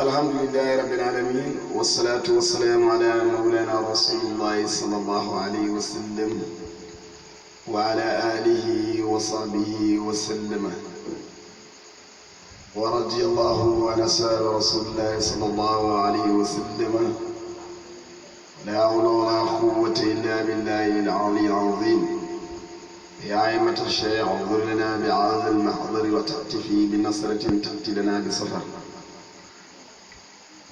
الحمد لله رب العالمين والصلاة والسلام على مولانا رسول الله صلى الله عليه وسلم وعلى آله وصحبه وسلم ورضي الله عن أصحاب رسول الله صلى الله عليه وسلم لا حول ولا قوة إلا بالله العلي العظيم يا أئمة الشيخ اغفر لنا بهذا المحضر وتأتي بنصرة تأتي لنا بسفر.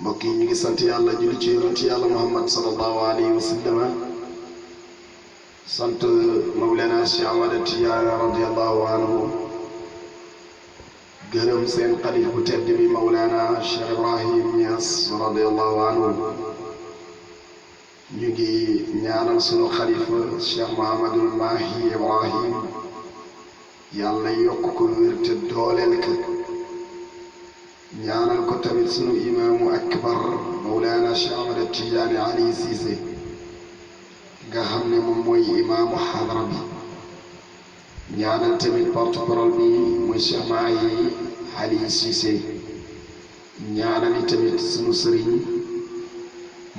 mbokk yi ñu ngi sant yàlla julli ci yonent yàlla Muhammad sallallahu alayhi wa sallam sant Mawlana Cheikh Ahmad Tidiane radiyallahu anhu gërëm seen xalif bu tedd bi Mawlana Cheikh Ibrahim Niass radiyallahu anhu ñu ngi ñaanal sunu xalifa Cheikh Mouhamadul Mahi Ibrahim yàlla yokk ko wér te dooleel ko ñaanal ko tamit sunu imaamu akbar Mawlana Cheikh Ahmad Tidiane Ali Cissé nga xam ne moom mooy imaamu xadara bi ñaanal tamit porte-parole bi muy Cheikh Mahi Ali Cissé ñaanal tamit sunu sëriñ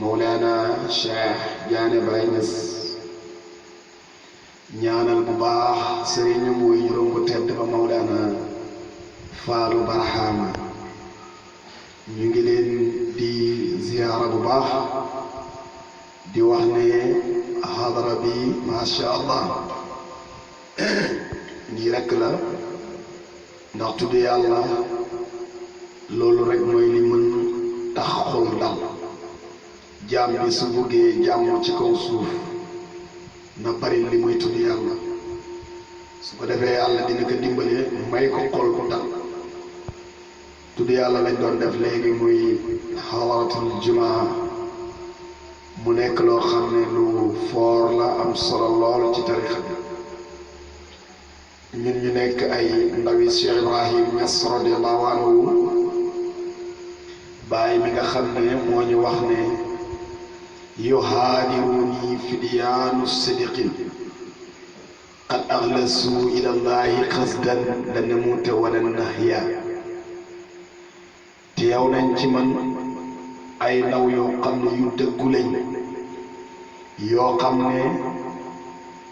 Mawlana Cheikh Diané Baye Niass ñaanal bu baax sëriñu muy juróom bu tedd ba Mawlana Faalu Barhama ñu ngi leen di ziyaara bu baax di wax ne xadara bi macha allah nii rekk la ndax tudd yàlla loolu rek mooy li mën tax xol dal jaam bi su buggee jàmm ci kaw suuf na bari li muy tudd yàlla su ko defee yàlla dina ko dimbale may ko xol bu dal tudd yàlla lañ doon def léegi muy xawaratul jumaa mu nekk loo xam ne lu foor la am solo lool ci tarixa bi ñun ñu nekk ay ndawi Cheikh Ibrahim Niass radiyallahu anhu bàyyi mi nga xam ne moo ñu wax ne yuhaadiruni fidyaanu sidiqin qad axlasu ila llahi xasdan la namuuta wala nahya teew nañ ci man ay ndaw yoo xam ne yu dëggu lañ yoo xam ne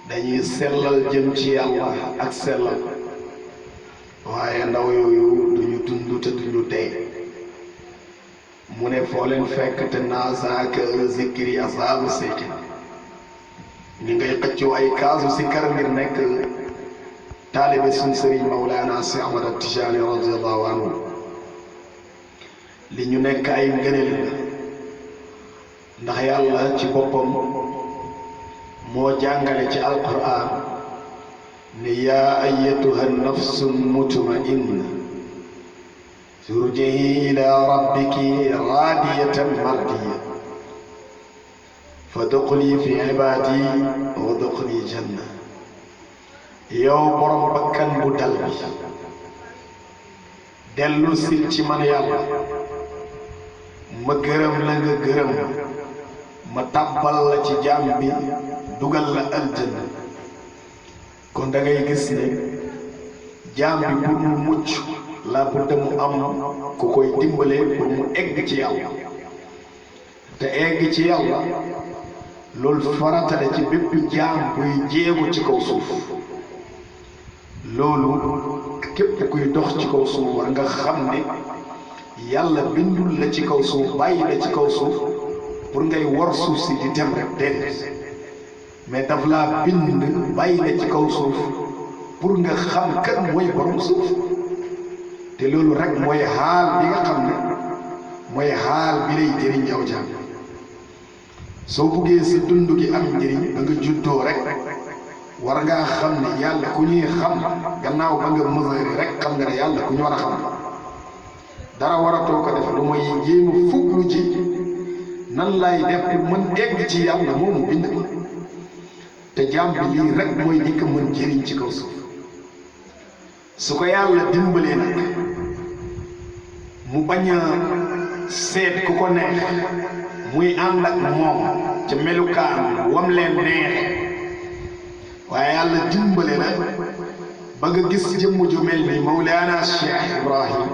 dañuy sellal jëm ci yàlla ak sellal waaye ndaw yooyu duñu dund te duñu dee mu ne foo leen fekk te nasaaka zikri asaabu seykin ñi ngay xëccoo ay kaasu si kar ngir nekk taalibe suñ sëriñ Mawlana Si Ahmad Tijaani radiyallahu anhu li ñu nekk ay ngëneel la ndax yàlla ci boppam moo jàngale ci alquran ne yaa ayyatuha nafsu mutmainna turji'i ila rabbiki raadiyatan mardiya fadxuli fi ibaadi wadxuli janna yow borom bakkan bu dal bi dellu sil ci man yàlla ma gërëm la nga gërëm ma tàbbal la ci jaam bi dugal la aljanna kon da ngay gis ne jaam bi pour mu mucc la budda mu am ku koy dimbale pour mu egg ci yàlla te egg ci yàlla loolu faratale ci bépp jaam buy jéegu ci kaw suuf loolu képp kuy dox ci kaw suuf war nga xam ne yàlla bindul la ci kaw suuf bàyyi la ci kaw suuf pour ngay war suuf si di dem rek déedéet mais daf laa bind bàyyi la ci kaw suuf pour nga xam kan mooy borom suuf te loolu rek mooy xaal bi nga xam ne mooy xaal bi lay jëriñ yow jaam soo buggee sa dund gi am njëriñ ba nga juddoo rek war ngaa xam ne yàlla ku ñuy xam gannaaw ba nga mesure rek xam nga ne yàlla ku ñu war a xam dara waratoo ko def lu mooy jéem a fuglu ci nan lay def mën egg ci yàlla moomu bind ma te jaam bi lii rek mooy li ko mën jëriñ ci kaw suuf su ko yàlla dimbalee nag mu bañ a seet ku ko neex muy ànd ak moom ca melukaan wam leen neexe waaye yàlla dimbale na ba nga gis jëmm ju mel ni Mawlana Cheikh Ibrahim